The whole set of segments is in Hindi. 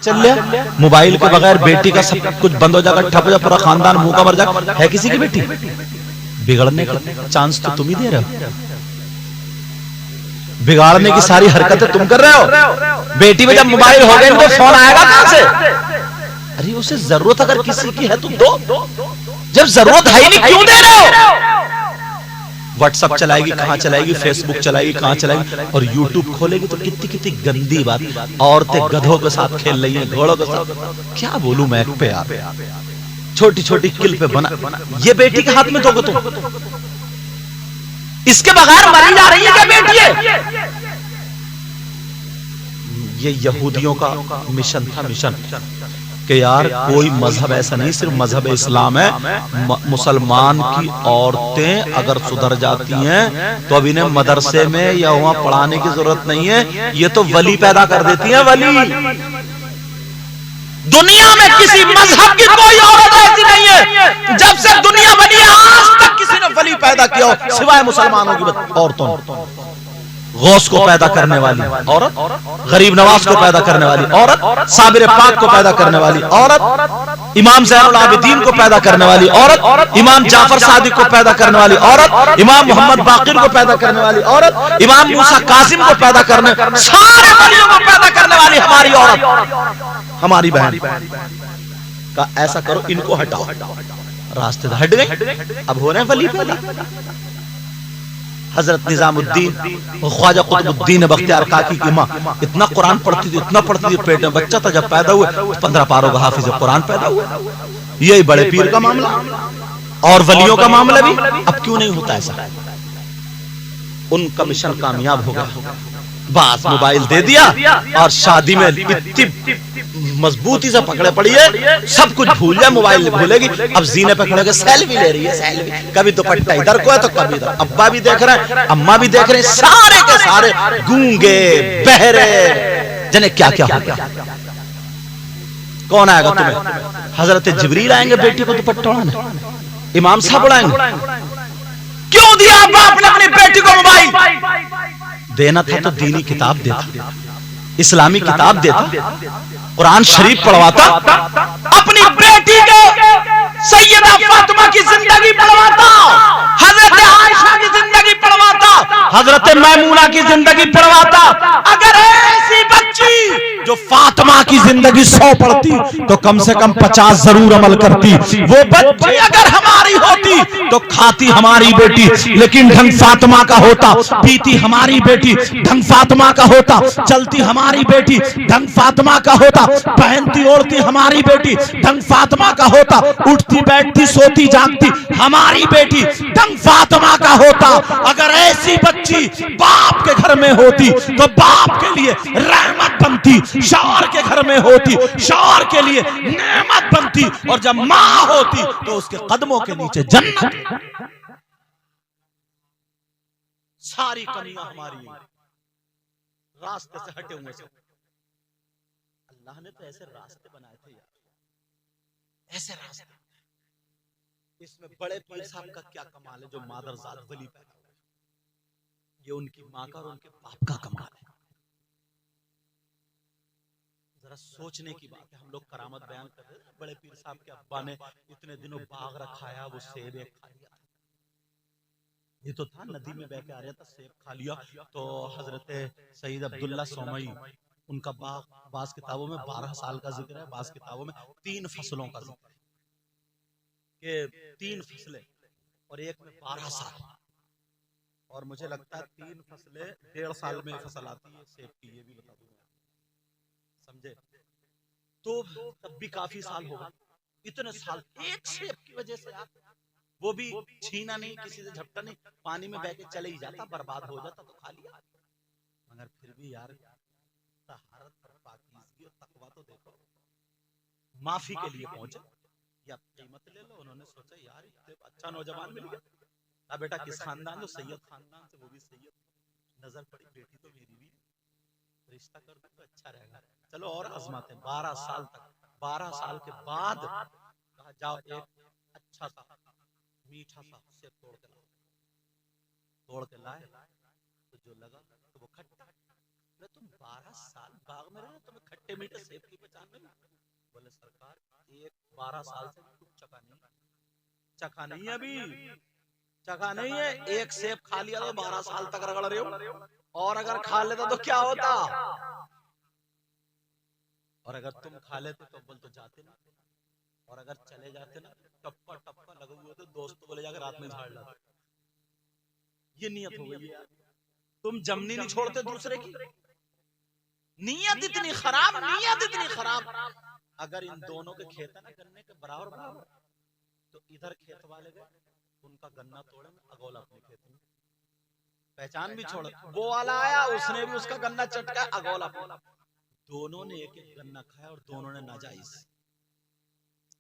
चल लिया, मोबाइल के बगैर बेटी का सब कुछ बंद हो जाएगा, ठप हो जाएगा, पूरा खानदान मुंह का मर जाएगा। है किसी की बेटी? बिगड़ने का चांस तो तुम ही दे रहे हो, बिगाड़ने की सारी हरकतें तुम कर रहे हो। बेटी में जब मोबाइल हो गए तो फोन आएगा कहां से? अरे उसे जरूरत अगर किसी की है तो दो, जब जरूरत है ही नहीं क्यों दे रहे हो? व्हाट्सएप चलाएगी कहां चलाएगी, फेसबुक चलाएगी कहां चलाएगी, और यूट्यूब खोलेगी तो कितनी कितनी गंदी बात, औरतें गधों के साथ खेल रही हैं, घोड़ों के साथ। क्या बोलूं मैं पे यार, छोटी छोटी किल पे बना, ये बेटी के हाथ में दोगे तुम? इसके बगैर मरी जा रही है क्या बेटी है? ये यहूदियों का मिशन था, मिशन कि यार कोई मजहब ऐसा नहीं, सिर्फ मजहब इस्लाम है। मुसलमान की औरतें अगर सुधर जाती हैं तो अब इन्हें मदरसे में या वहां पढ़ाने की जरूरत नहीं है, ये तो वली पैदा कर देती हैं, वली। दुनिया में किसी मजहब की कोई औरत ऐसी नहीं है, जब से दुनिया बनी है आज तक किसी ने वली पैदा किया हो सिवाय मुसलमानों की औरतों। गौस को पैदा करने वाली औरत, गरीब नवाज को पैदा करने वाली औरत, साबिर पाक को पैदा करने वाली औरत, इमाम ज़ैनुल आबिदीन को पैदा करने वाली औरत, इमाम जाफर सादिक को पैदा करने वाली औरत, इमाम मोहम्मद बाकिर को पैदा करने वाली औरत, इमाम मूसा कासिम को पैदा करने, सारे वलियों को पैदा करने वाली हमारी औरत, हमारी बहन। का ऐसा करो, इनको हटाओ, रास्ते से हट गए, अब हो रहे हैं वली पैदा। हजरत निजामुद्दीन ख्वाजा कुतुबुद्दीन बख्तियार काकी की माँ इतना कुरान पढ़ती थी, इतना पढ़ती थी, पेट में बच्चा था जब पैदा हुए 15 पारों का हाफिज कुरान पैदा हुआ। यही बड़े पीर का मामला और वलियों का मामला भी। अब क्यों नहीं होता ऐसा? उनका मिशन कामयाब हो गया, बस मोबाइल दे दिया और शादी में इतनी मजबूती से पकड़े पड़ी है, सब कुछ भूल जाए, मोबाइल भूलेगी। अब जीने पे खड़े सेल्फी ले रही है, सेल्फी, कभी दुपट्टा इधर को है तो कभी इधर। अब्बा भी देख रहे हैं, अम्मा भी देख रहे हैं, सारे के सारे गूंगे बहरे जने क्या क्या हो गया। कौन आएगा तुम्हें? हजरत जिब्रील आएंगे बेटी को दुपट्टा ओढ़ाने, इमाम साहब उड़ाएंगे। क्यों दिया बाप ने अपनी बेटी को मोबाइल? देना था तो दीनी किताब देता, इस्लामी किताब देता, कुरान शरीफ पढ़वाता, अपनी बेटी को सैयदा फातिमा की जिंदगी पढ़वाता, हजरत आयशा की जिंदगी पढ़वाता, हजरत मैमूना की जिंदगी पढ़वाता। अगर ऐसी बच्ची जो फातिमा की जिंदगी 100 पढ़ती तो कम से कम 50 जरूर अमल करती। वो बच्ची अगर हमारी होती तो खाती हमारी बेटी, लेकिन ढंग फातिमा का होता, पीती हमारी बेटी ढंग फातिमा का होता, चलती हमारी बेटी ढंग फातिमा का होता, पहनती ओढ़ती हमारी बेटी ढंग फातिमा का होता, उठती बैठती सोती जागती हमारी बेटी ढंग फातिमा का होता। अगर ऐसी बच्ची बाप के घर में होती तो बाप के लिए रहमत बनती, शौहर के घर में होती शौहर के लिए नेमत बनती, और जब मां होती तो उसके कदमों के नीचे जन्नत। सारी कमियां हमारी रास्ते से हटे हुए से। अल्लाह ने तो ऐसे रास्ते बनाए थे यार, ऐसे रास्ते। इसमें बड़े पीर साहब का क्या कमाल है जो मादरजात वली पैदा हुए, ये उनकी मां का और उनके बाप का कमाल है। जरा सोचने की बात है, हम लोग करामत बयान कर रहे हैं, बड़े पीर साहब के अब्बा ने इतने दिनों बाग रखाया, वो सेब एक खा लिया। ये तो था नदी में बह के आ रहा था, सेब खा लिया। तो हजरत सईद अब्दुल्ला सोमई, उनका बास किताबों में 12 साल का जिक्र है, बास किताबों में 3 फसलों का जिक्र है कि 3 फसलें और एक में 12 साल। और मुझे लगता है 3 फसलें 1.5 साल में फसल आती है सेब की, ये भी बता दूंगा, समझे? तो तब भी काफी साल हो गए, इतने साल एक सेब की वजह से यार, वो भी छीना नहीं, किसी से झपटा नहीं, पानी में बह के चले ही जाता, बर्बाद हो जाता तो खा लिया। मगर फिर भी यार तहारत और पाकीज़गी और तकवा तो देखो, माफी के लिए पहुंचे या कीमत ले लो। उन्होंने सोचा यार अच्छा नौजवान मिल गया, अब बेटा किस खानदान, जो सैयद खानदान से, वो भी सैयद नजर पड़ी, बेटी तो मेरी भी, रिश्ता कर दो तो अच्छा रहेगा, चलो और आजमाते। 12 साल तक, 12 साल के बाद कहा जाओ एक अच्छा सा मीठा सा सेब तोड़ के लाए, तो जो लगा तो वो खट्टा। तुम 12 साल बाग में रहे, तुम्हें खट्टे मीठे सेब की पहचान में 12 साल से कुछ चखा नहीं, चखा नहीं है अभी, चखा नहीं है। एक सेब खा लिया तो 12 साल तक रगड़ रहे हो, और अगर खा लेता तो क्या होता, और अगर तुम खा लेते तो बोल तो जाते ना, और अगर चले जाते ना टपका टपका लगे हुए तो दोस्तों बोले जाकर रात में झाड़ लाते। ये नियत हो गई है, तुम जमनी नहीं छोड़ते दूसरे की, नियत इतनी खराब, नियत इतनी खराब। अगर इन दोनों के खेत है ना गन्ने के बराबर बराबर, तो इधर खेत वाले गए उनका गन्ना तोड़े में अगोला अपने खेत में, पहचान भी छोड़, वो वाला आया उसने भी उसका गन्ना चटका अगोला, दोनों ने एक एक गन्ना खाया और दोनों ने नाजायज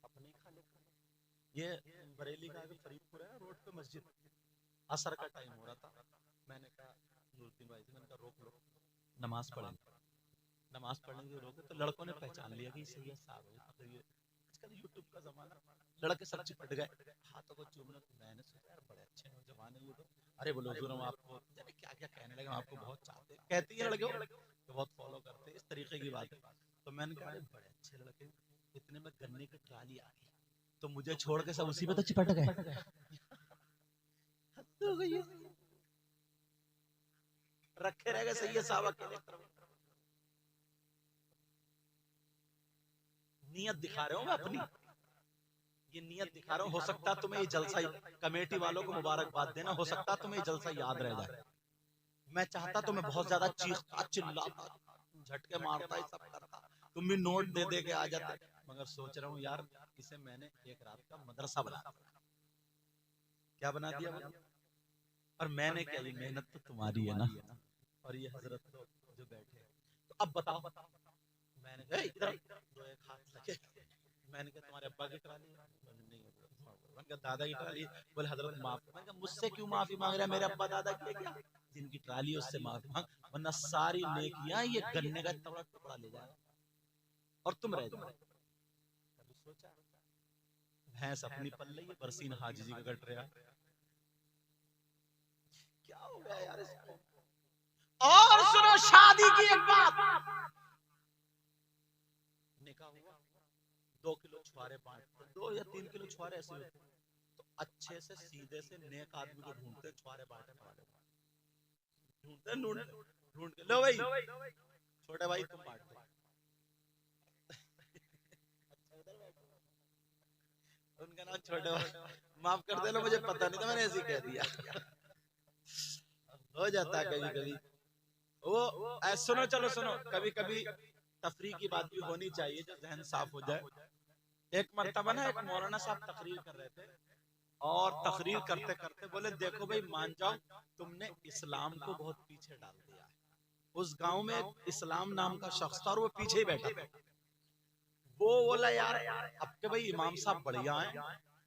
अपने खा लिया। ये बरेली का आगे फरीदपुर है, रोड पे मस्जिद, असर का टाइम हो रहा था, मैंने कहा नूरुद्दीन भाई से, मैंने कहा रोक लो नमाज पढ़ेंगे, नमाज पढ़ने के रोके तो लड़कों ने पहचान लिया कि सही है साहब है, आजकल यूट्यूब का जमाना, लड़के सब चिपट गए हाथों को चूमने, तो मैंने सोचा यार बड़े अच्छे नौजवान है ये तो, अरे बोलो हुजूर हम आपको क्या क्या कहने लगे, हम आपको बहुत चाहते हैं, कहती है लड़के तो बहुत फॉलो करते हैं, इस तरीके की बात है। तो मैंने कहा बड़े अच्छे लड़के, इतने में गन्ने की ट्राली आ गई, तो मुझे छोड़ के सब उसी पे तो चिपट गए। रखे रह गए सही है साहब अकेले, नियत दिखा रहे हो मैं अपनी, ये नियत दिखा रहा हूं, हो सकता है तुम्हें ये जलसा, कमेटी वालों को मुबारकबाद देना, हो सकता है तुम्हें ये जलसा याद रह जाए। मैं चाहता तो मैं बहुत ज्यादा चीखता चिल्लाता झटके मारता ये सब करता, तुम भी नोट दे दे के आ जाते, मगर सोच रहा हूँ यार इसे मैंने एक रात का मदरसा बना दिया, क्या बना दिया मैंने? और मैंने क्या, ये मेहनत तो तुम्हारी है ना, और ये हजरत तो जो बैठे, तो अब बताओ, मैंने कहा इधर दो एक हाथ लगे, मैंने कहा तुम्हारे अब्बा की ट्राली है, नहीं, मैंने कहा दादा की ट्राली, बोले हजरत माफ, मैंने कहा मुझसे क्यों माफी मांग रहे हैं, मेरे अब्बा दादा की क्या, जिनकी ट्राली उससे माफी मांग, वरना सारी नेकियां ये गन्ने का तबड़ा टुकड़ा ले जाएगा और तुम रह जाओ। कभी सोचा भैंस अपनी पल रही है, बरसीन हाजी जी का कट रहा, क्या हो गया यार इसको। और सुनो शादी की एक बात, निकाह हुआ 2 किलो छुआरे बांटते, 2 या 3 किलो छुआरे ऐसे होते, तो अच्छे से सीधे से नेक आदमी को ढूंढते, छुआरे बांटने वाले ढूंढते, ढूंढ के लो भाई छोटे भाई तुम बांट दो, उनका नाम छोटे भाई, माफ कर देना मुझे पता नहीं था, मैंने ऐसे ही कह दिया। हो जाता है कभी कभी वो, सुनो चलो सुनो, कभी कभी तफरीह की बात भी होनी चाहिए जो जहन साफ हो जाए। एक मर्तबा ना एक मौलाना साहब तकरीर कर रहे थे, और तकरीर करते करते बोले देखो भाई मान जाओ तुमने इस्लाम को बहुत पीछे डाल दिया है। उस गांव में एक इस्लाम नाम का शख्स था और वो पीछे ही बैठा था। वो बोला यार अब के भाई इमाम साहब बढ़िया हैं,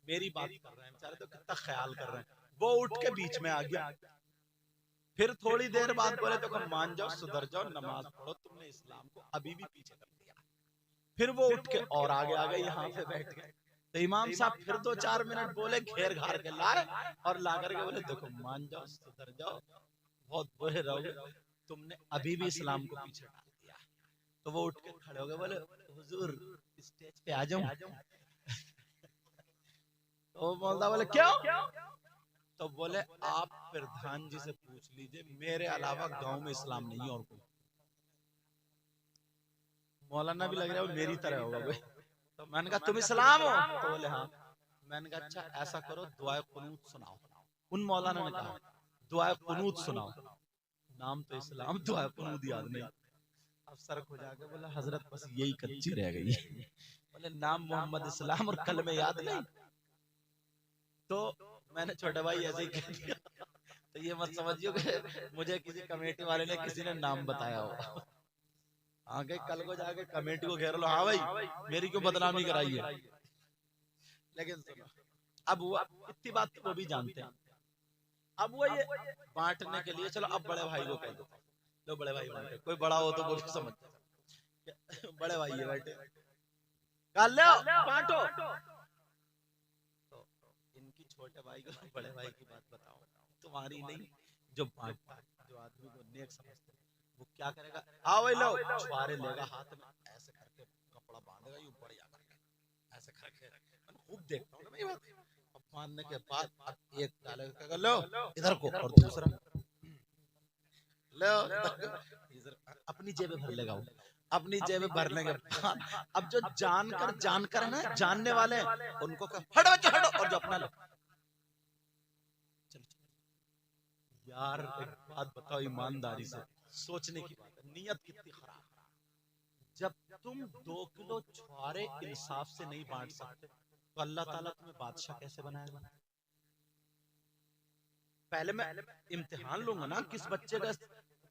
मेरी बात कर रहे हैं बेचारे तो कितना ख्याल कर रहे हैं। वो उठ के बीच में आ गया, फिर थोड़ी देर बाद बोले देखो मान जाओ सुधर जाओ नमाज पढ़ो, तुमने इस्लाम को अभी भी पीछे कर दिया। फिर वो उठ के और आगे यहाँ पे बैठ गए, तो इमाम साहब फिर 2-4 मिनट बोले, घेर घार के लाए और ला करके बोले देखो मान जाओ सुधर जाओ, बहुत बुरे रहोगे, तुमने अभी भी इस्लाम को पीछे डाल दिया। तो वो उठ के खड़े हो गए, बोले हुजूर स्टेज पे आ जाऊं? तो मौलवी बोले क्यों? तो बोले आप प्रधान जी से पूछ लीजिए, मेरे अलावा गांव में इस्लाम नहीं है और कोई। मौलाना भी लग रहा है मेरी तरह होगा कोई। तो मैंने कहा तुम इस्लाम हो? तो बोले हाँ। मैंने कहा अच्छा ऐसा करो दुआए कुनूत सुनाओ। उन मौलाना ने कहा दुआए कुनूत सुनाओ। नाम तो इस्लाम, दुआए कुनूत याद नहीं। अब सर को जाके बोला हजरत बस यही कच्ची रह गई। बोले नाम मोहम्मद इस्लाम और कलमे याद नहीं। तो मैंने छोटे भाई ऐसे ही कह दिया। तो ये मत समझियो कि मुझे किसी कमेटी वाले ने किसी ने नाम बताया हो। आगे कल को जाके कमेटी को घेर लो, हाँ भाई मेरी क्यों बदनामी कराई है। लेकिन सुनो अब वो इतनी बात वो भी जानते हैं। अब वो ये बांटने के लिए चलो अब बड़े भाई को कह दो, लो बड़े भाई बांटे, कोई बड़ा हो तो वो भी समझ बड़े भाई ये बैठे कल लो बांटो। तो इनकी छोटे भाई को बड़े भाई की बात बताओ, तुम्हारी नहीं, जो बांटता जो आदमी को नेक समझते वो क्या करेगा, आओ भाई लो छुआरे लेगा हाथ में ऐसे करके कपड़ा बांधेगा, यूं बढ़िया करके ऐसे करके मैं खूब देखता हूँ ना मैं बात। अब मानने के बाद अब एक डाले क्या लो इधर को और दूसरा लो इधर अपनी जेब में भर लेगा वो। अपनी जेब में भरने के बाद अब जो जानकर है ना जानने वाले उनको हटो बच्चे हटो और जो अपना लो यार एक बात बताओ ईमानदारी से सोचने की बात है नियत कितनी खराब। जब तुम 2 किलो छुआरे इंसाफ से नहीं बांट सकते तो अल्लाह ताला तुम्हें बादशाह कैसे बनाएगा। पहले मैं इम्तिहान लूंगा ना किस बच्चे का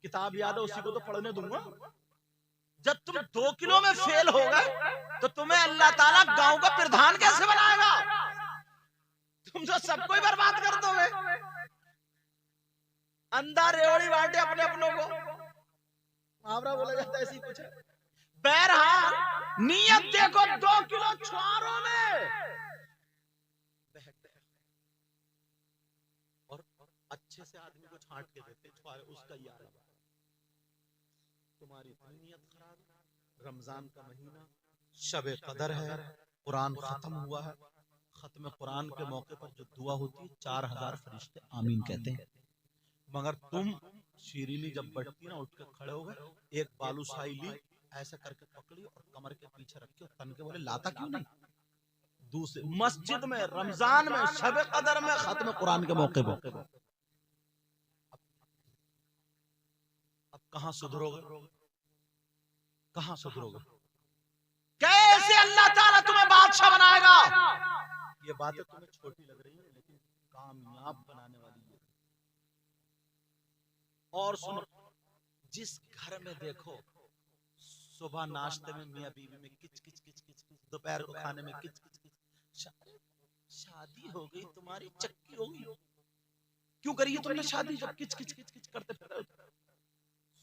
किताब याद है उसी को तो पढ़ने दूंगा। जब तुम 2 किलो में फेल हो गए तो तुम्हें अल्लाह ताला गांव का प्रधान कैसे बनाएगा। तुम तो सबको ही बर्बाद कर दोगे। अंधा रेवड़ी बांटे अपने अपनों को मुहावरा बोला जाता है ऐसी कुछ है। बहरहाल नियत देखो 2 किलो छुआरों में और अच्छे से आदमी को छांट के देते छुआरे उसका यार तुम्हारी नियत खराब। रमजान का महीना शब कदर है कुरान खत्म हुआ है। खत्म कुरान के मौके पर जो दुआ होती है 4000 फरिश्ते आमीन कहते हैं। मगर तुम शीरीली जब बढ़ती ना उठ के खड़े हो गए एक बालूशाही ली ऐसे करके पकड़ी और कमर के पीछे रखी और तन के बोले लाता क्यों नहीं। दूसरे मस्जिद में रमजान में शब कदर में खत्म कुरान के मौके पर अब कहां सुधरोगे कहां सुधरोगे। कैसे अल्लाह ताला तुम्हें बादशाह बनाएगा। ये बातें तुम्हें छोटी लग रही है लेकिन कामयाब बनाने वाली है। और सुनो जिस घर में देखो सुबह नाश्ते में मियां बीवी में किच किच किच किच किच दोपहर को खाने में किच किच किच शादी हो गई तुम्हारी चक्की हो गई। क्यों करिए तुमने शादी जब किच किच किच किच करते फिर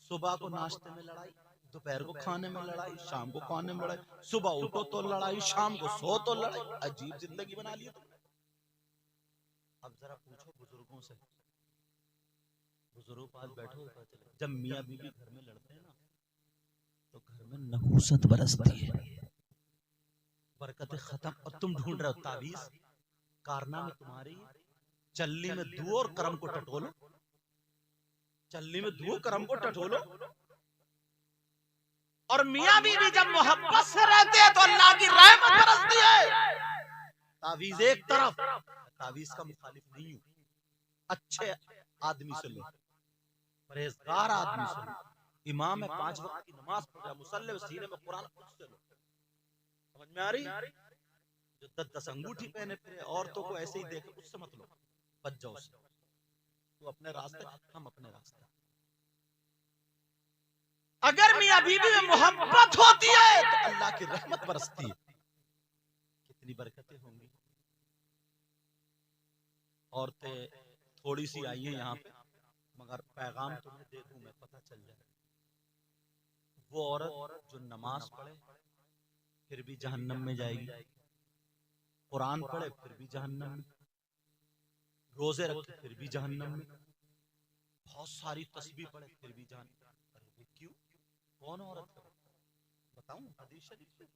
सुबह को नाश्ते में लड़ाई दोपहर को खाने में लड़ाई शाम को खाने में लड़ाई सुबह उठो तो लड़ाई शाम को सो तो लड़ाई। अजीब जिंदगी बना ली तुमने। अब जरा पूछो बुजुर्गों से बुजुर्ग पास बैठो जब मियां बीवी घर में लड़ते हैं ना तो घर में नहूसत बरसती है बरकतें खत्म। और तुम ढूंढ रहे हो ताबीज कारनामे तुम्हारी चल्ली में धुओ और कर्म को टटोलो। चल्ली में धुओ कर्म को टटोलो। और मियां बीवी जब मोहब्बत से रहते हैं तो अल्लाह की रहमत बरसती है। तावीज एक तरफ तावीज का मुखालिफ नहीं हूं। अच्छे आदमी से लो परहेजगार आदमी से लो इमाम है 5 वक्त की नमाज पढ़ रहा मुसल्ले सीने में कुरान उससे लो। समझ में आ रही। जो 10 अंगूठी पहने फिरे औरतों को ऐसे ही देखे उससे मत लो बच जाओ उससे। तू अपने रास्ते हम अपने रास्ते। अगर मियां बीवी में मोहब्बत होती है तो अल्लाह की रहमत बरसती है। कितनी बरकतें होंगी। औरतें थोड़ी सी आई हैं यहाँ पे मगर पैगाम तुम्हें देखूं मैं पता चल जाए। वो औरत जो नमाज पढ़े फिर भी जहन्नम में जाएगी। कुरान पढ़े फिर भी जहन्नम में। रोजे रखे फिर भी जहन्नम में। बहुत सारी तस्बीह पढ़े फिर भी जहन्नम। क्यों कौन औरत बताऊं हदीस शरीफ